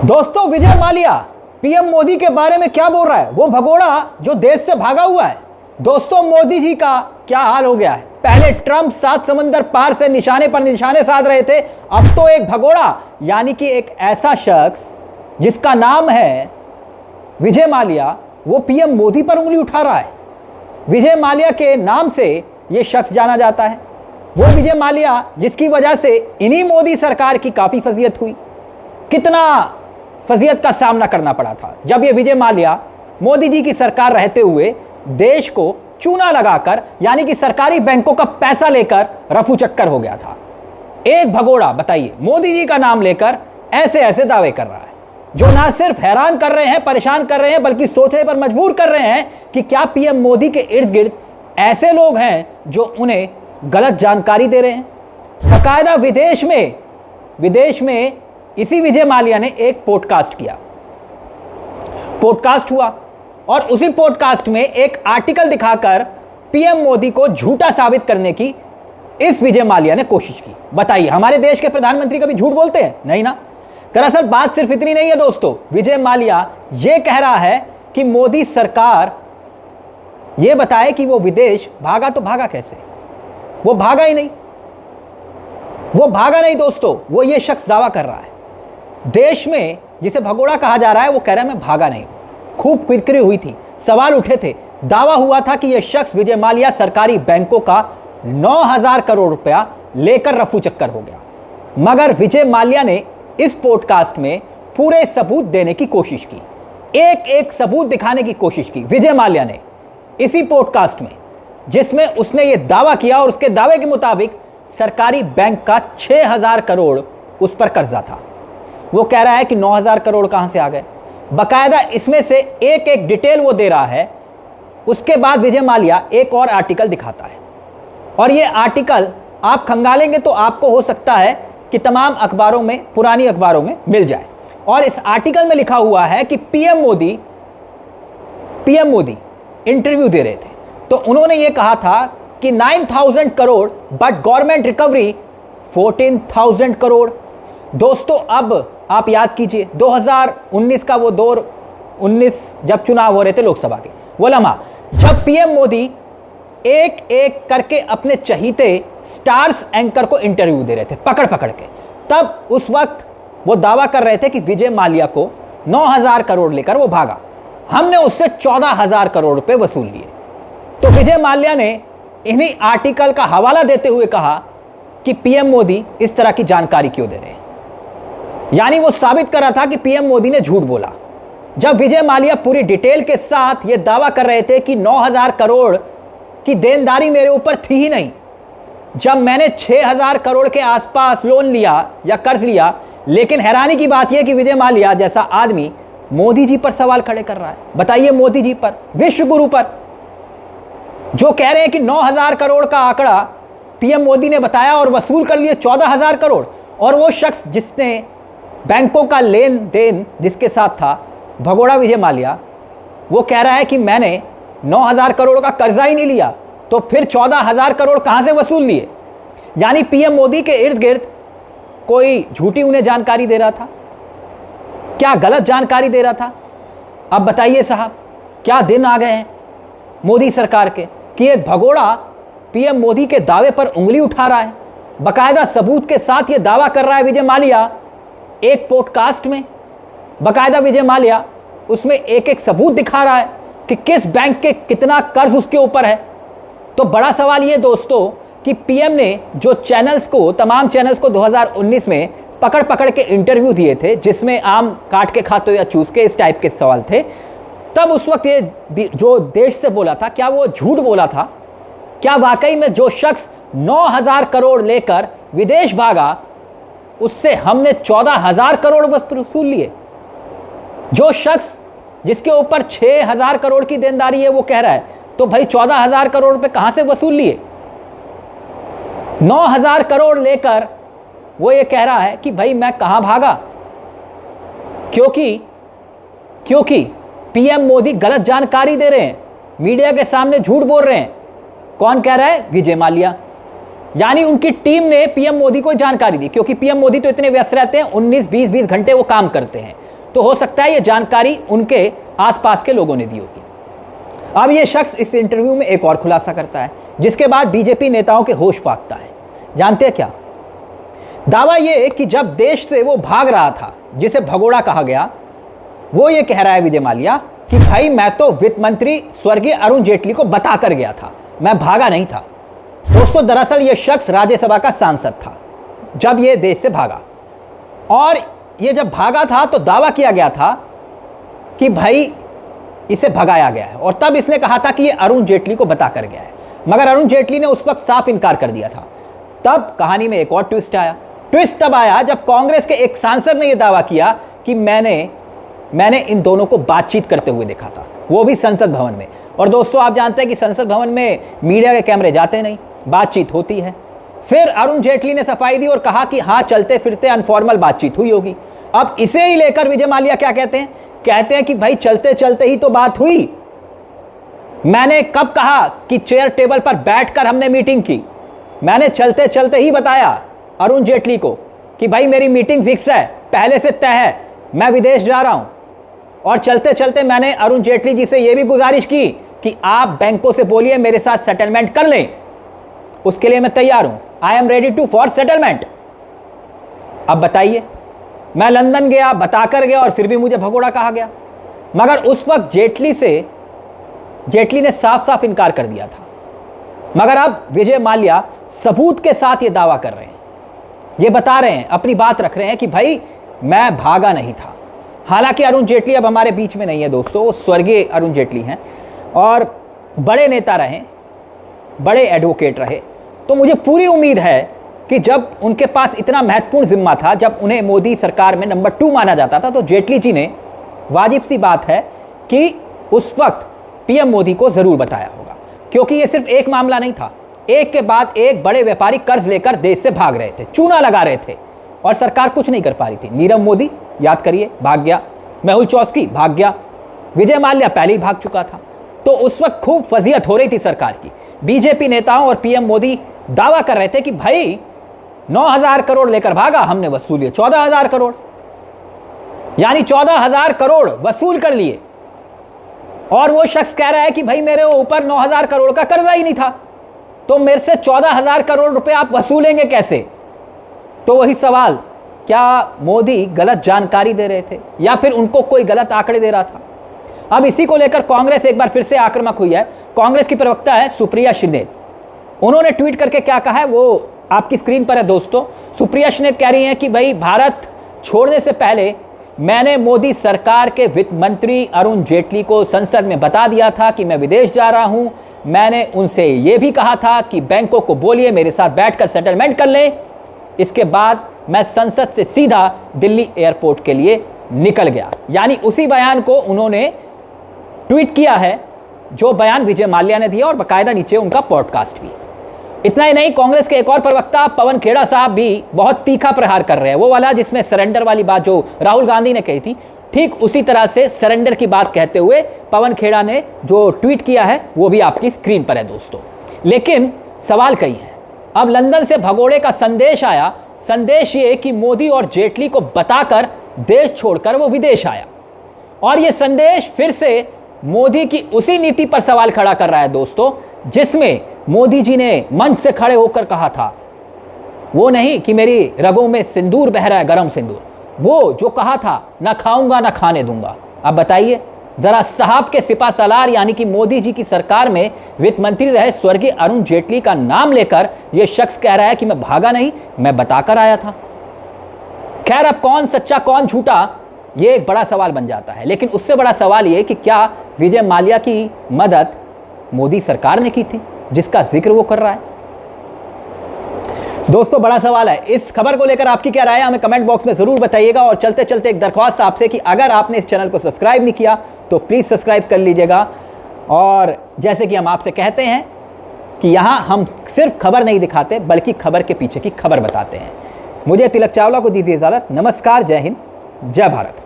दोस्तों, विजय माल्या पीएम मोदी के बारे में क्या बोल रहा है? वो भगोड़ा जो देश से भागा हुआ है। दोस्तों, मोदी जी का क्या हाल हो गया है? पहले ट्रंप 7 समंदर पार से निशाने पर निशाने साध रहे थे, अब तो एक भगोड़ा यानी कि एक ऐसा शख्स जिसका नाम है विजय माल्या, वो पीएम मोदी पर उंगली उठा रहा है। विजय माल्या के नाम से ये शख्स जाना जाता है। वो विजय माल्या जिसकी वजह से इन्हीं मोदी सरकार की काफ़ी फजीयत हुई। कितना फजीयत का सामना करना पड़ा था जब ये विजय माल्या मोदी जी की सरकार रहते हुए देश को चूना लगाकर यानी कि सरकारी बैंकों का पैसा लेकर रफू चक्कर हो गया था। एक भगोड़ा, बताइए, मोदी जी का नाम लेकर ऐसे ऐसे दावे कर रहा है जो ना सिर्फ हैरान कर रहे हैं, परेशान कर रहे हैं, बल्कि सोचने पर मजबूर कर रहे हैं कि क्या पीएम मोदी के इर्द गिर्द ऐसे लोग हैं जो उन्हें गलत जानकारी दे रहे हैं। बाकायदा विदेश में इसी विजय माल्या ने एक पॉडकास्ट किया, पॉडकास्ट हुआ और उसी पॉडकास्ट में एक आर्टिकल दिखाकर पीएम मोदी को झूठा साबित करने की इस विजय माल्या ने कोशिश की। बताइए, हमारे देश के प्रधानमंत्री कभी झूठ बोलते हैं? नहीं ना। दरअसल बात सिर्फ इतनी नहीं है दोस्तों, विजय माल्या यह कह रहा है कि मोदी सरकार यह बताए कि वो विदेश भागा तो भागा कैसे। वो भागा ही नहीं, वो भागा नहीं दोस्तों। वो ये शख्स दावा कर रहा है देश में जिसे भगोड़ा कहा जा रहा है, वो कह रहा है मैं भागा नहीं हूं। खूब किरकिरी हुई थी, सवाल उठे थे, दावा हुआ था कि यह शख्स विजय माल्या सरकारी बैंकों का 9,000 करोड़ रुपया लेकर रफू चक्कर हो गया। मगर विजय माल्या ने इस पॉडकास्ट में पूरे सबूत देने की कोशिश की, एक एक सबूत दिखाने की कोशिश की विजय माल्या ने इसी पॉडकास्ट में, जिसमें उसने यह दावा किया और उसके दावे के मुताबिक सरकारी बैंक का 6,000 करोड़ उस पर कर्जा था। वो कह रहा है कि 9,000 करोड़ कहां से आ गए। बाकायदा इसमें से एक एक डिटेल वो दे रहा है। उसके बाद विजय माल्या एक और आर्टिकल दिखाता है और ये आर्टिकल आप खंगालेंगे तो आपको हो सकता है कि तमाम अखबारों में, पुरानी अखबारों में मिल जाए। और इस आर्टिकल में लिखा हुआ है कि पीएम मोदी इंटरव्यू दे रहे थे तो उन्होंने ये कहा था कि 9,000 crore but government recovery 14,000 crore. दोस्तों, अब आप याद कीजिए 2019 का वो दौर, 19 जब चुनाव हो रहे थे लोकसभा के, वो लम्हा जब पीएम मोदी एक एक करके अपने चहीते स्टार्स एंकर को इंटरव्यू दे रहे थे पकड़ पकड़ के। तब उस वक्त वो दावा कर रहे थे कि विजय माल्या को 9,000 करोड़ लेकर वो भागा, हमने उससे 14,000 करोड़ रुपए वसूल लिए। तो विजय माल्या ने इन्हीं आर्टिकल का हवाला देते हुए कहा कि पीएम मोदी इस तरह की जानकारी क्यों दे रहे हैं। यानी वो साबित कर रहा था कि पीएम मोदी ने झूठ बोला। जब विजय माल्या पूरी डिटेल के साथ ये दावा कर रहे थे कि 9,000 करोड़ की देनदारी मेरे ऊपर थी ही नहीं, जब मैंने 6,000 करोड़ के आसपास लोन लिया या कर्ज लिया। लेकिन हैरानी की बात यह कि विजय माल्या जैसा आदमी मोदी जी पर सवाल खड़े कर रहा है। बताइए, मोदी जी पर, विश्व गुरु पर, जो कह रहे हैं कि 9,000 करोड़ का आंकड़ा पीएम मोदी ने बताया और वसूल कर लिए 14,000 करोड़। और वो शख्स जिसने बैंकों का लेन देन जिसके साथ था, भगोड़ा विजय माल्या, वो कह रहा है कि मैंने 9,000 करोड़ का कर्जा ही नहीं लिया, तो फिर 14,000 करोड़ कहां से वसूल लिए। यानी पीएम मोदी के इर्द गिर्द कोई झूठी उन्हें जानकारी दे रहा था, क्या गलत जानकारी दे रहा था। अब बताइए साहब, क्या दिन आ गए हैं मोदी सरकार के कि एक भगोड़ा पीएम मोदी के दावे पर उंगली उठा रहा है। बाकायदा सबूत के साथ ये दावा कर रहा है विजय माल्या एक पॉडकास्ट में। बाकायदा विजय माल्या उसमें एक एक सबूत दिखा रहा है कि किस बैंक के कितना कर्ज उसके ऊपर है। तो बड़ा सवाल ये दोस्तों कि पीएम ने जो चैनल्स को, तमाम चैनल्स को 2019 में पकड़ पकड़ के इंटरव्यू दिए थे, जिसमें आम काट के खाते या चूस के इस टाइप के सवाल थे, तब उस वक्त ये जो देश से बोला था, क्या वो झूठ बोला था? क्या वाकई में जो शख्स 9,000 करोड़ लेकर विदेश भागा, उससे हमने 14,000 करोड़ वसूल लिए? जो शख्स जिसके ऊपर 6,000 करोड़ की देनदारी है वो कह रहा है, तो भाई 14,000 करोड़ रुपए कहां से वसूल लिए? 9,000 करोड़ लेकर वो ये कह रहा है कि भाई मैं कहां भागा, क्योंकि पीएम मोदी गलत जानकारी दे रहे हैं, मीडिया के सामने झूठ बोल रहे हैं। कौन कह रहा है? विजय माल्या। यानी उनकी टीम ने पीएम मोदी को जानकारी दी, क्योंकि पीएम मोदी तो इतने व्यस्त रहते हैं, 19-20 घंटे वो काम करते हैं। तो हो सकता है ये जानकारी उनके आसपास के लोगों ने दी होगी। अब ये शख्स इस इंटरव्यू में एक और खुलासा करता है, जिसके बाद बीजेपी नेताओं के होश फाकता है। जानते हैं क्या? दावा ये कि जब देश से वो भाग रहा था, जिसे भगोड़ा कहा गया, वो ये कह रहा है विजय माल्या कि भाई मैं तो वित्त मंत्री स्वर्गीय अरुण जेटली को बता कर गया था, मैं भागा नहीं था। दोस्तों, दरअसल ये शख्स राज्यसभा का सांसद था जब ये देश से भागा, और ये जब भागा था तो दावा किया गया था कि भाई इसे भगाया गया है, और तब इसने कहा था कि ये अरुण जेटली को बता कर गया है। मगर अरुण जेटली ने उस वक्त साफ इनकार कर दिया था। तब कहानी में एक और ट्विस्ट आया। ट्विस्ट तब आया जब कांग्रेस के एक सांसद ने यह दावा किया कि मैंने इन दोनों को बातचीत करते हुए देखा था, वो भी संसद भवन में। और दोस्तों, आप जानते हैं कि संसद भवन में मीडिया के कैमरे जाते नहीं, बातचीत होती है। फिर अरुण जेटली ने सफाई दी और कहा कि हाँ, चलते फिरते अनफॉर्मल बातचीट हुई होगी। अब इसे ही लेकर विजय माल्या क्या कहते हैं कि भाई चलते चलते ही तो बात हुई। मैंने कब कहा कि चेयर टेबल पर बैठकर हमने मीटिंग की? मैंने चलते चलते ही बताया अरुण जेटली को कि भाई मेरी मीटिंग फिक्स है, पहले से तय है, मैं विदेश जा रहा हूं। और चलते चलते मैंने अरुण जेटली जी से यह भी गुजारिश की कि आप बैंकों से बोलिए मेरे साथ सेटलमेंट कर लें, उसके लिए मैं तैयार हूं, I am ready to for settlement. अब बताइए, मैं लंदन गया, बताकर गया, और फिर भी मुझे भगोड़ा कहा गया। मगर उस वक्त जेटली ने साफ साफ इनकार कर दिया था। मगर अब विजय माल्या सबूत के साथ ये दावा कर रहे हैं, ये बता रहे हैं, अपनी बात रख रहे हैं कि भाई मैं भागा नहीं था। हालांकि अरुण जेटली अब हमारे बीच में नहीं है दोस्तों, वो स्वर्गीय अरुण जेटली हैं और बड़े नेता रहे, बड़े एडवोकेट रहे। तो मुझे पूरी उम्मीद है कि जब उनके पास इतना महत्वपूर्ण जिम्मा था, जब उन्हें मोदी सरकार में नंबर 2 माना जाता था, तो जेटली जी ने, वाजिब सी बात है कि उस वक्त पीएम मोदी को जरूर बताया होगा, क्योंकि ये सिर्फ एक मामला नहीं था। एक के बाद एक बड़े व्यापारी कर्ज लेकर देश से भाग रहे थे, चूना लगा रहे थे, और सरकार कुछ नहीं कर पा रही थी। नीरव मोदी, याद करिए, भाग गया। मेहुल चौस्की भाग गया। विजय माल्या पहले ही भाग चुका था। तो उस वक्त खूब फजीहत हो रही थी सरकार की। बीजेपी नेताओं और पीएम मोदी दावा कर रहे थे कि भाई 9,000 करोड़ लेकर भागा, हमने वसूल लिए 14,000 करोड़, यानी 14,000 करोड़ वसूल कर लिए। और वो शख्स कह रहा है कि भाई मेरे ऊपर 9,000 करोड़ का कर्जा ही नहीं था, तो मेरे से 14,000 करोड़ रुपए आप वसूलेंगे कैसे? तो वही सवाल, क्या मोदी गलत जानकारी दे रहे थे या फिर उनको कोई गलत आंकड़े दे रहा था? अब इसी को लेकर कांग्रेस एक बार फिर से आक्रामक हुई है। कांग्रेस की प्रवक्ता है सुप्रिया श्रीनेत, उन्होंने ट्वीट करके क्या कहा है वो आपकी स्क्रीन पर है दोस्तों। सुप्रिया श्रीनेत कह रही हैं कि भाई भारत छोड़ने से पहले मैंने मोदी सरकार के वित्त मंत्री अरुण जेटली को संसद में बता दिया था कि मैं विदेश जा रहा हूं। मैंने उनसे यह भी कहा था कि बैंकों को बोलिए मेरे साथ बैठकर सेटलमेंट कर लें। इसके बाद मैं संसद से सीधा दिल्ली एयरपोर्ट के लिए निकल गया। यानी उसी बयान को उन्होंने ट्वीट किया है जो बयान विजय माल्या ने दिया, और बाकायदा नीचे उनका पॉडकास्ट भी। इतना ही नहीं, कांग्रेस के एक और प्रवक्ता पवन खेड़ा साहब भी बहुत तीखा प्रहार कर रहे हैं। वो वाला जिसमें सरेंडर वाली बात जो राहुल गांधी ने कही थी, ठीक उसी तरह से सरेंडर की बात कहते हुए पवन खेड़ा ने जो ट्वीट किया है वो भी आपकी स्क्रीन पर है दोस्तों। लेकिन सवाल कई है। अब लंदन से भगोड़े का संदेश आया। संदेश ये कि मोदी और जेटली को बताकर देश छोड़कर वो विदेश आया, और ये संदेश फिर से मोदी की उसी नीति पर सवाल खड़ा कर रहा है दोस्तों, जिसमें मोदी जी ने मंच से खड़े होकर कहा था, वो नहीं कि मेरी रगों में सिंदूर बह रहा है, गरम सिंदूर, वो जो कहा था ना खाऊंगा ना खाने दूंगा। अब बताइए जरा, साहब के सिपा सलार यानी कि मोदी जी की सरकार में वित्त मंत्री रहे स्वर्गीय अरुण जेटली का नाम लेकर यह शख्स कह रहा है कि मैं भागा नहीं, मैं बताकर आया था। खैर, अब कौन सच्चा कौन झूठा, ये एक बड़ा सवाल बन जाता है। लेकिन उससे बड़ा सवाल ये कि क्या विजय माल्या की मदद मोदी सरकार ने की थी, जिसका जिक्र वो कर रहा है? दोस्तों, बड़ा सवाल है। इस खबर को लेकर आपकी क्या राय है, हमें कमेंट बॉक्स में जरूर बताइएगा। और चलते चलते एक दरख्वास्त आपसे कि अगर आपने इस चैनल को सब्सक्राइब नहीं किया तो प्लीज़ सब्सक्राइब कर लीजिएगा। और जैसे कि हम आपसे कहते हैं कि यहाँ हम सिर्फ खबर नहीं दिखाते बल्कि खबर के पीछे की खबर बताते हैं। मुझे तिलक चावला को दीजिए इजाज़त। नमस्कार, जय हिंद, जय भारत।